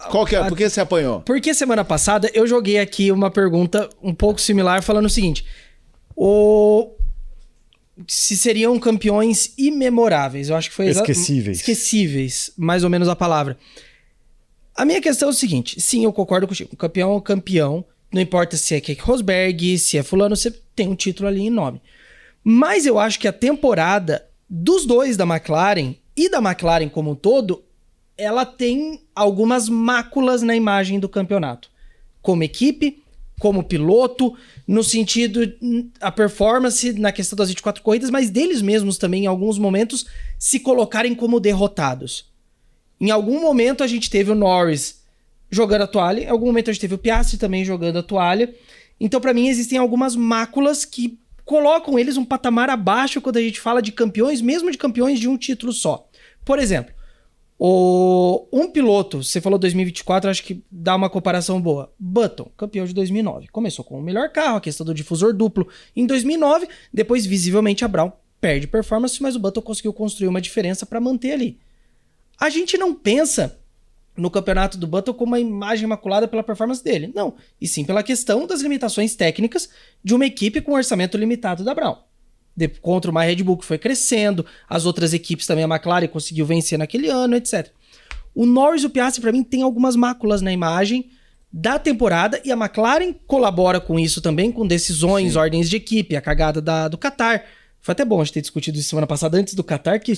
Qual que é? Por que você apanhou? Porque semana passada eu joguei aqui uma pergunta um pouco similar, falando o seguinte: se seriam campeões imemoráveis. Eu acho que foi esquecíveis, mais ou menos a palavra. A minha questão é o seguinte: sim, eu concordo contigo. Campeão é um campeão. Não importa se é Keke Rosberg, se é fulano, você tem um título ali em nome. Mas eu acho que a temporada dos dois da McLaren e da McLaren como um todo, ela tem algumas máculas na imagem do campeonato. Como equipe, como piloto, no sentido, a performance na questão das 24 corridas, mas deles mesmos também, em alguns momentos, se colocarem como derrotados. Em algum momento a gente teve o Norris jogando a toalha, em algum momento a gente teve o Piastri também jogando a toalha. Então, pra mim, existem algumas máculas que colocam eles um patamar abaixo quando a gente fala de campeões, mesmo de campeões de um título só. Por exemplo, um piloto, você falou 2024, acho que dá uma comparação boa. Button, campeão de 2009. Começou com o melhor carro, a questão do difusor duplo em 2009, depois visivelmente a Brown perde performance, mas o Button conseguiu construir uma diferença para manter ali. A gente não pensa no campeonato do Button como uma imagem imaculada pela performance dele, não. E sim pela questão das limitações técnicas de uma equipe com orçamento limitado da Brown. Contra uma Red Bull que foi crescendo, as outras equipes também, a McLaren conseguiu vencer naquele ano, etc. O Norris e o Piastri, para mim, tem algumas máculas na imagem da temporada, e a McLaren colabora com isso também, com decisões, ordens de equipe, a cagada do Qatar. Foi até bom a gente ter discutido isso semana passada, antes do Qatar, que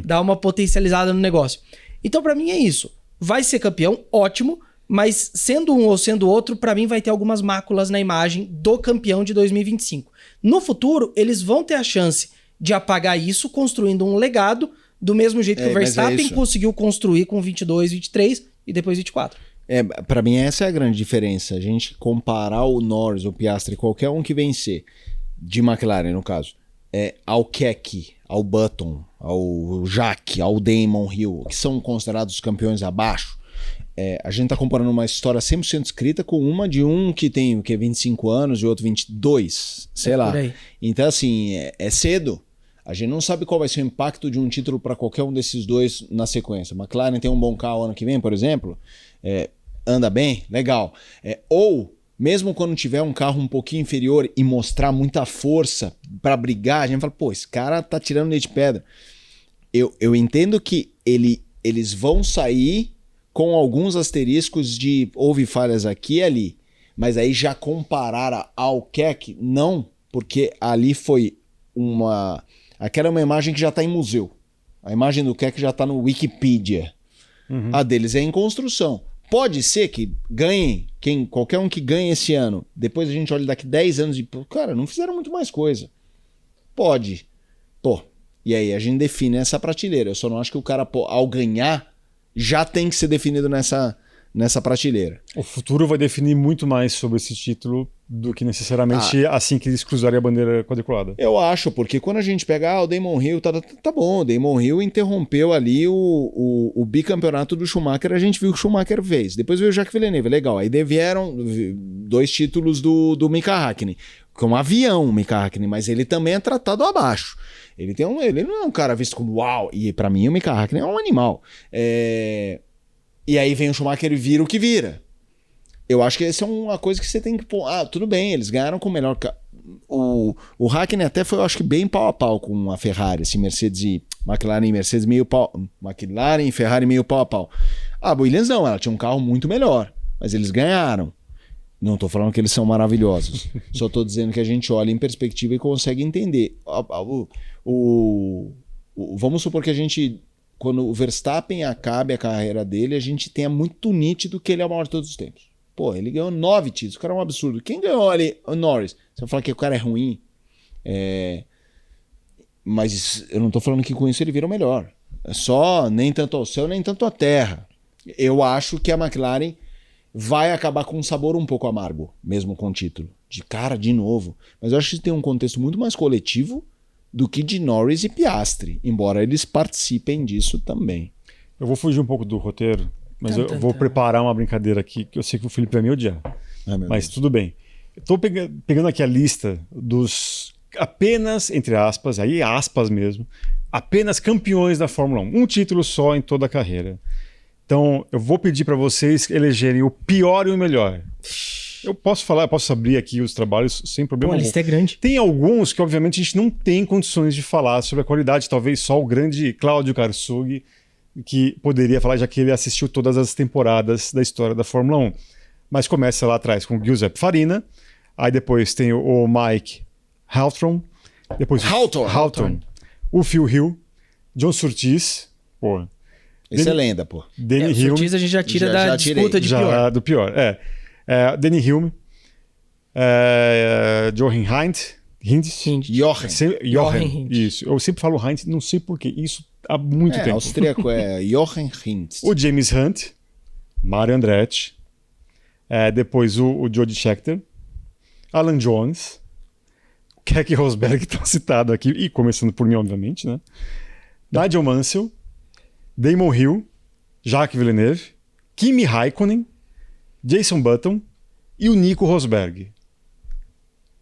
dá uma potencializada no negócio. Então, para mim, é isso. Vai ser campeão, ótimo, mas sendo um ou sendo outro, pra mim vai ter algumas máculas na imagem do campeão de 2025. No futuro, eles vão ter a chance de apagar isso construindo um legado, do mesmo jeito que o Verstappen conseguiu construir com 22, 23 e depois 24. Pra mim essa é a grande diferença. A gente comparar o Norris, o Piastri, qualquer um que vencer, de McLaren no caso, ao Keke, ao Button, ao Jacques, ao Damon Hill, que são considerados campeões abaixo. A gente tá comparando uma história 100% escrita com uma de um que tem 25 anos e outro 22, sei lá. Então assim, é cedo. A gente não sabe qual vai ser o impacto de um título para qualquer um desses dois na sequência. McLaren tem um bom carro ano que vem, por exemplo, anda bem, legal. Ou mesmo quando tiver um carro um pouquinho inferior e mostrar muita força para brigar, a gente fala, pô, esse cara tá tirando leite de pedra. Eu entendo que eles vão sair com alguns asteriscos de houve falhas aqui e ali, mas aí já comparar ao Keke, não, porque ali foi aquela é uma imagem que já está em museu. A imagem do Keke já está no Wikipedia. A deles é em construção. Pode ser que ganhem, qualquer um que ganhe esse ano, depois a gente olha daqui 10 anos e, cara, não fizeram muito mais coisa. Pode. Pô, e aí a gente define essa prateleira. Eu só não acho que o cara, ao ganhar, já tem que ser definido nessa prateleira. O futuro vai definir muito mais sobre esse título do que necessariamente assim que eles cruzarem a bandeira quadriculada. Eu acho, porque quando a gente pega o Damon Hill, tá bom, o Damon Hill interrompeu ali o bicampeonato do Schumacher, a gente viu o que o Schumacher fez. Depois veio o Jacques Villeneuve, legal. Aí vieram 2 títulos do Mika Hakkinen, que é um avião, o Mika Hakkinen, mas ele também é tratado abaixo. Ele não é um cara visto como uau, e pra mim o Mika Hakkinen é um animal. E aí vem o Schumacher e vira o que vira. Eu acho que essa é uma coisa que você tem que pôr. Tudo bem, eles ganharam com o melhor. O Hakkinen até foi, eu acho que, bem pau a pau com a Ferrari, assim, Mercedes e McLaren e Mercedes meio pau. McLaren e Ferrari meio pau a pau. A Williams não, ela tinha um carro muito melhor, mas eles ganharam. Não tô falando que eles são maravilhosos. Só tô dizendo que a gente olha em perspectiva e consegue entender. Vamos supor que a gente, quando o Verstappen acabe a carreira dele, a gente tenha muito nítido que ele é o maior de todos os tempos. Pô, ele ganhou 9 títulos, o cara é um absurdo. Quem ganhou ali? O Norris. Você vai falar que o cara é ruim. Mas eu não tô falando que com isso ele vira o melhor. É só nem tanto ao céu, nem tanto à terra. Eu acho que a McLaren vai acabar com um sabor um pouco amargo, mesmo com o título. De novo. Mas eu acho que tem um contexto muito mais coletivo do que de Norris e Piastri, embora eles participem disso também. Eu vou fugir um pouco do roteiro, mas eu vou preparar uma brincadeira aqui, que eu sei que o Felipe vai me odiar. Mas tudo bem. Estou pegando aqui a lista dos apenas, entre aspas, aí aspas mesmo, apenas campeões da Fórmula 1. Um título só em toda a carreira. Então, eu vou pedir para vocês elegerem o pior e o melhor. Eu posso abrir aqui os trabalhos sem problema nenhum. A lista é grande. Tem alguns que, obviamente, a gente não tem condições de falar sobre a qualidade. Talvez só o grande Cláudio Karsug, que poderia falar, já que ele assistiu todas as temporadas da história da Fórmula 1. Mas começa lá atrás com o Giuseppe Farina, aí depois tem o Mike Hawthorne, depois Hawthorne. O Phil Hill, John Surtees, pô. Esse é lenda, pô. Danny o Surtees a gente já tira da disputa de pior. Do pior, Danny Hilme, Jochen Jochen. Isso. Eu sempre falo Heinz, não sei porquê. Isso há muito tempo. Austríaco é Jochen Hintz. O James Hunt, Mario Andretti, depois o Jody Scheckter, Alan Jones, Keck Rosberg, que está citado aqui, e começando por mim, obviamente, né? Nigel Mansell, Damon Hill, Jacques Villeneuve, Kimi Raikkonen, Jason Button e o Nico Rosberg.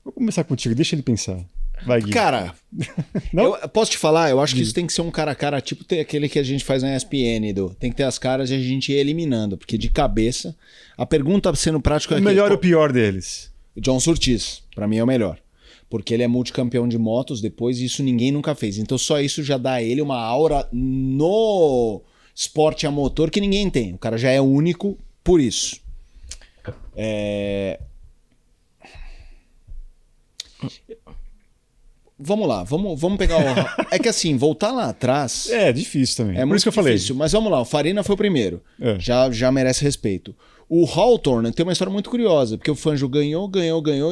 Vou começar contigo, deixa ele pensar. Vai, Gui. Cara, eu posso te falar? Eu acho que isso tem que ser um cara a cara, tipo aquele que a gente faz na ESPN, tem que ter as caras e a gente ir eliminando, porque de cabeça, a pergunta sendo prática é o melhor e o pior deles. John Surtees, pra mim é o melhor. Porque ele é multicampeão de motos depois e isso ninguém nunca fez. Então só isso já dá a ele uma aura no esporte a motor que ninguém tem. O cara já é único por isso. Vamos lá, vamos pegar o... É que assim, voltar lá atrás... É difícil também. É muito difícil, mas vamos lá, o Farina foi o primeiro. Já merece respeito. O Hawthorne tem uma história muito curiosa, porque o Fangio ganhou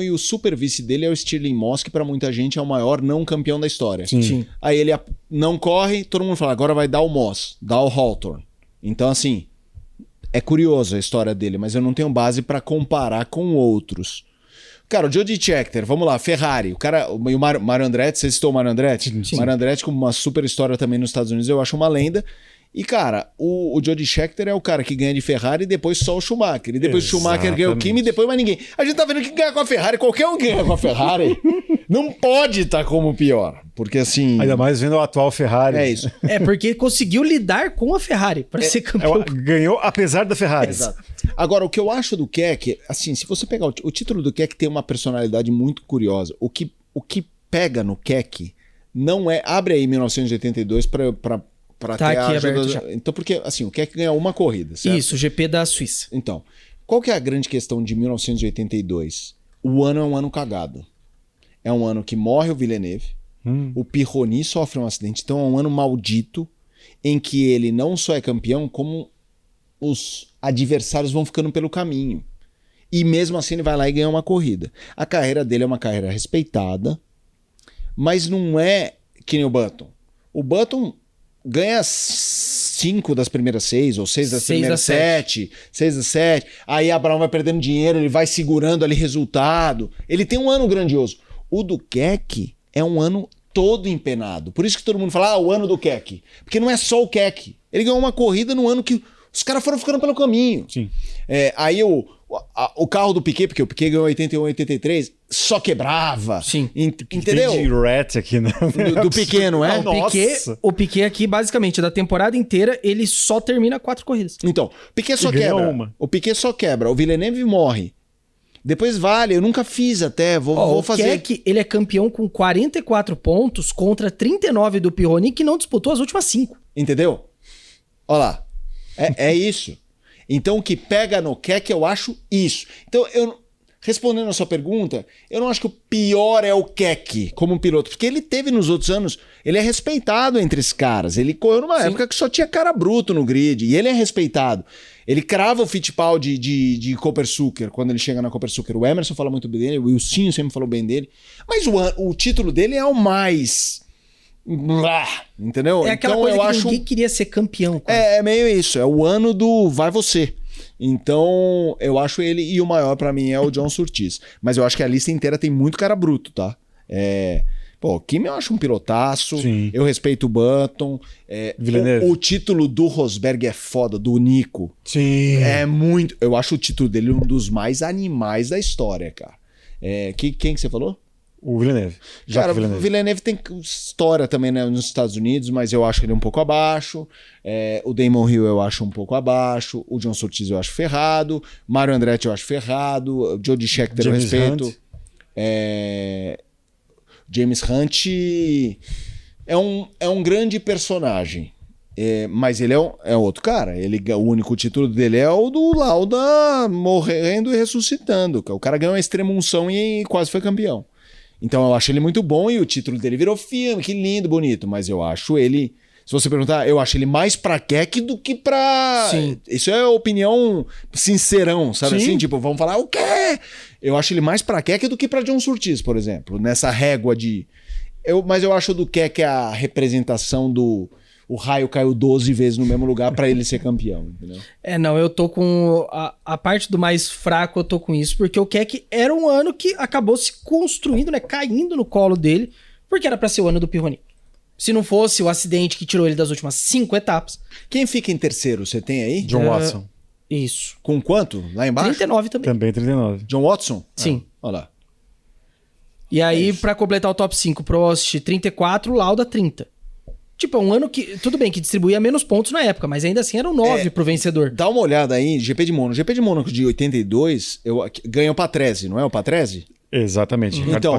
e o super vice dele é o Stirling Moss, que pra muita gente é o maior não campeão da história. Sim. Aí ele não corre, todo mundo fala, agora vai dar o Moss, dá o Hawthorne. Então assim, é curioso a história dele, mas eu não tenho base pra comparar com outros. Cara, o Jody Scheckter, vamos lá, Ferrari, e o Mario Andretti, você citou o Mario Andretti? Sim. Mario Andretti com uma super história também nos Estados Unidos, eu acho uma lenda. E, cara, o Jody Scheckter é o cara que ganha de Ferrari e depois só o Schumacher. E depois o Schumacher ganha o Kimi e depois mais ninguém. A gente tá vendo que ganha com a Ferrari, qualquer um ganha com a Ferrari. Não pode estar como pior. Porque assim... Ainda mais vendo o atual Ferrari. É isso. Porque conseguiu lidar com a Ferrari para ser campeão. Ganhou apesar da Ferrari. Exato. Agora, o que eu acho do Keck, assim, se você pegar o título do Keck tem uma personalidade muito curiosa. O que pega no Keck não é... Abre aí 1982 para tá ter aqui aberto já. Então, porque assim, o Keck ganhou uma corrida, certo? Isso, o GP da Suíça. Então, qual que é a grande questão de 1982? O ano é um ano cagado. É um ano que morre o Villeneuve, o Pironi sofre um acidente, então é um ano maldito em que ele não só é campeão, como os adversários vão ficando pelo caminho. E mesmo assim ele vai lá e ganha uma corrida. A carreira dele é uma carreira respeitada, mas não é que nem o Button. O Button ganha 5 das primeiras 6, ou 6 das primeiras 7, 6 das 7. Aí Abraão vai perdendo dinheiro, ele vai segurando ali resultado. Ele tem um ano grandioso. O do Keck é um ano todo empenado. Por isso que todo mundo fala, o ano do Keck. Porque não é só o Keck. Ele ganhou uma corrida no ano que os caras foram ficando pelo caminho. Sim. Aí o carro do Piquet, porque o Piquet ganhou 81, 83, só quebrava. Sim. Entendeu? Tem de rat aqui, né? Do Piquet, não é? O Piquet aqui, basicamente, da temporada inteira, ele só termina 4 corridas. Então, o Piquet só quebra. O Piquet só quebra. O Villeneuve morre. Depois vale, eu nunca fiz até, vou fazer. O Keck, ele é campeão com 44 pontos contra 39 do Pironi, que não disputou as últimas 5. Entendeu? Olha lá. É isso. Então o que pega no Keck, eu acho isso. Então, respondendo a sua pergunta, eu não acho que o pior é o Keck como um piloto, porque ele teve nos outros anos, ele é respeitado entre esses caras. Ele correu numa época que só tinha cara bruto no grid, e ele é respeitado. Ele crava o Fittipaldi de Copersucar, quando ele chega na Copersucar. O Emerson fala muito bem dele, o Wilsinho sempre falou bem dele, mas o título dele é o mais... Entendeu? É aquela coisa que ninguém queria ser campeão. É meio isso, é o ano do vai você. Então, eu acho ele, e o maior pra mim é o John Surtees. Mas eu acho que a lista inteira tem muito cara bruto, tá? O Kimi eu acho um pilotaço. Sim. Eu respeito o Button. O título do Rosberg é foda, do Nico. Sim. É muito... Eu acho o título dele um dos mais animais da história, cara. Quem que você falou? O Villeneuve. Cara, o Villeneuve tem história também, né, nos Estados Unidos, mas eu acho ele um pouco abaixo. O Damon Hill eu acho um pouco abaixo. O John Surtees eu acho ferrado. Mario Andretti eu acho ferrado. O Jody Scheckter eu respeito. James Hunt é um grande personagem. Mas ele é outro cara. O único título dele é o do Lauda morrendo e ressuscitando. O cara ganhou uma extrema unção e quase foi campeão. Então eu acho ele muito bom e o título dele virou filme, que lindo, bonito. Mas eu acho ele, se você perguntar, eu acho ele mais pra Keck do que pra... Sim. Isso é opinião sincerão, sabe? Sim. Assim, tipo, vamos falar o quê? Eu acho ele mais pra Keck do que pra John Surtees, por exemplo. Nessa régua de... Mas eu acho do Keck a representação do... O raio caiu 12 vezes no mesmo lugar pra ele ser campeão, entendeu? Não, eu tô com... A parte do mais fraco eu tô com isso, porque o Keck era um ano que acabou se construindo, né? Caindo no colo dele, porque era pra ser o ano do Pironi. Se não fosse o acidente que tirou ele das últimas 5 etapas. Quem fica em terceiro, você tem aí? John Watson. Isso. Com quanto? Lá embaixo? 39 também. Também 39. John Watson? Sim. Olha lá. E aí, pra completar o top 5, Prost 34, Lauda 30. Tipo, é um ano que... Tudo bem que distribuía menos pontos na época, mas ainda assim eram 9 pro vencedor. Dá uma olhada aí, GP de Mônaco. GP de Mônaco de 82, ganhou o Patrese, não é o Patrese? Exatamente. Então,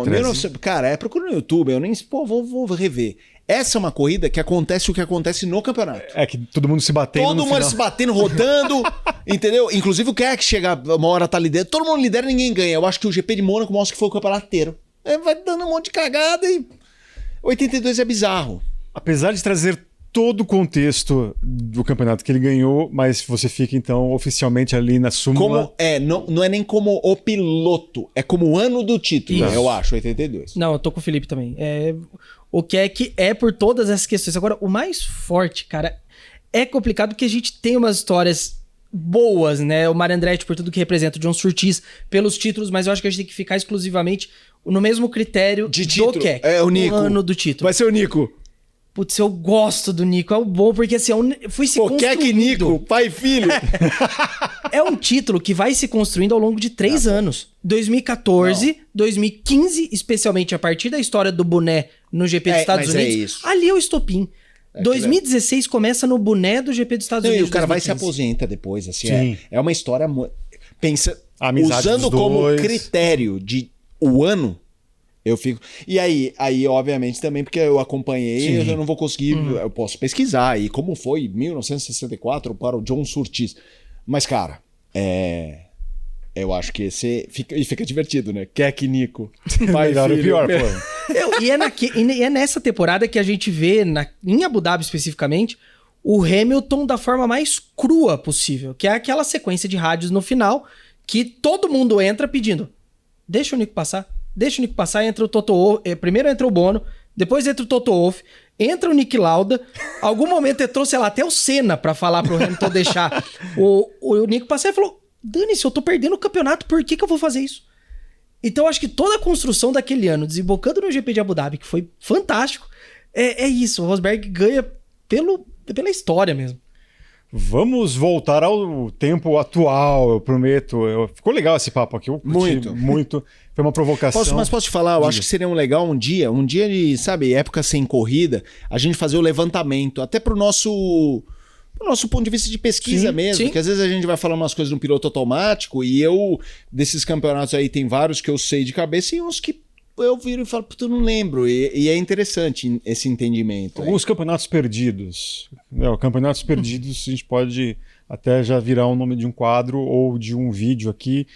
cara, procura no YouTube, eu nem... Pô, vou rever. Essa é uma corrida que acontece o que acontece no campeonato. É que todo mundo se batendo Todo mundo se batendo, rodando, entendeu? Inclusive o Keck chega, uma hora tá lidera, todo mundo lidera e ninguém ganha. Eu acho que o GP de Mônaco mostra que foi o campeonato inteiro. Vai dando um monte de cagada e... 82 é bizarro. Apesar de trazer todo o contexto do campeonato que ele ganhou, mas você fica então oficialmente ali na súmula... Não é nem como o piloto, é como o ano do título, eu acho, 82. Não, eu tô com o Felipe também. O Keck é por todas essas questões. Agora, o mais forte, cara, é complicado porque a gente tem umas histórias boas, né? O Mario Andretti por tudo que representa, o John Surtees pelos títulos, mas eu acho que a gente tem que ficar exclusivamente no mesmo critério de título. Do Keck. É o Nico. O ano do título. Vai ser o Nico. Putz, eu gosto do Nico, é o bom, porque assim, foi se construindo... Keck e Nico, pai e filho. É um título que vai se construindo ao longo de 3 anos. 2014, 2015, especialmente a partir da história do boné no GP dos Estados Unidos. Ali é o estopim. 2016 começa no boné do GP dos Estados Unidos. E o cara 2015. vai se aposenta depois, assim. É uma história... Pensa, amizade usando como critério de o ano... Eu fico... E aí, obviamente, também, porque eu acompanhei, eu não vou conseguir... Eu posso pesquisar aí como foi 1964 para o John Surtees. Mas, cara, eu acho que esse... Fica divertido, né? Keck e Nico. Pai e pior, pô. E é nessa temporada que a gente vê, em Abu Dhabi especificamente, o Hamilton da forma mais crua possível. Que é aquela sequência de rádios no final que todo mundo entra pedindo: deixa o Nico passar. Deixa o Nico passar, entra o Toto Wolff. Primeiro entra o Bono, depois entra o Toto Wolff, entra o Niki Lauda. Algum momento entrou, sei lá, até o Senna pra falar pro Hamilton deixar o Nico passar e falou: dane-se, eu tô perdendo o campeonato, por que eu vou fazer isso? Então acho que toda a construção daquele ano, desembocando no GP de Abu Dhabi, que foi fantástico, é isso. O Rosberg ganha pela história mesmo. Vamos voltar ao tempo atual, eu prometo. Ficou legal esse papo aqui. Eu curti muito. Foi uma provocação. Mas posso te falar? Eu acho que seria um dia de, sabe, época sem corrida, a gente fazer o levantamento, até pro nosso ponto de vista de pesquisa mesmo, porque às vezes a gente vai falar umas coisas no piloto automático e desses campeonatos aí, tem vários que eu sei de cabeça e uns que eu viro e falo, puta, eu não lembro. E é interessante esse entendimento. Alguns campeonatos perdidos. Campeonatos perdidos, a gente pode até já virar o nome de um quadro ou de um vídeo aqui.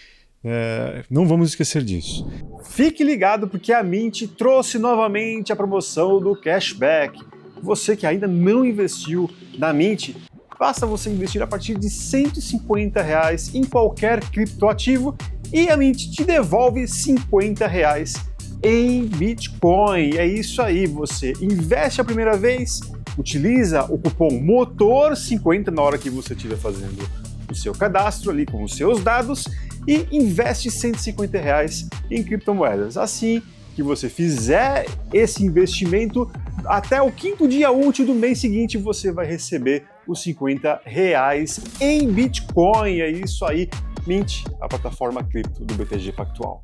Não vamos esquecer disso. Fique ligado porque a Mint trouxe novamente a promoção do cashback. Você que ainda não investiu na Mint, basta você investir a partir de R$150 em qualquer criptoativo e a Mint te devolve R$50 em Bitcoin. É isso aí, você investe a primeira vez, utiliza o cupom MOTOR50 na hora que você estiver fazendo o seu cadastro ali com os seus dados e investe R$150 em criptomoedas. Assim que você fizer esse investimento, até o 5º dia útil do mês seguinte você vai receber os R$50 em Bitcoin. É isso aí, Mint, a plataforma cripto do BTG Pactual.